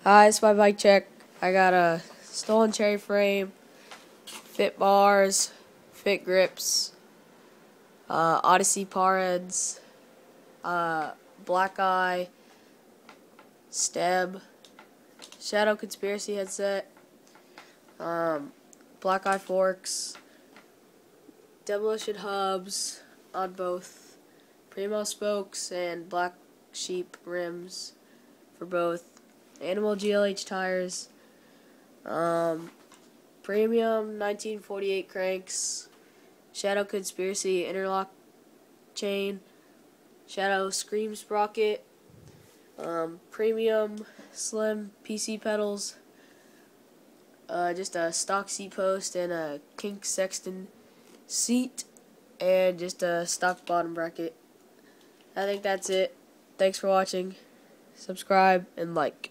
Hi, it's my bike check. I got a stolen cherry frame, fit bars, fit grips, Odyssey par heads, black eye, stem, shadow conspiracy headset, black eye forks, demolition hubs on both Primo spokes and black sheep rims for both. Animal GLH tires, premium 1948 cranks, Shadow Conspiracy interlock chain, Shadow Scream sprocket, premium slim PC pedals, just a stock seat post and a Kink Sexton seat, and just a stock bottom bracket. I think that's it. Thanks for watching. Subscribe and like.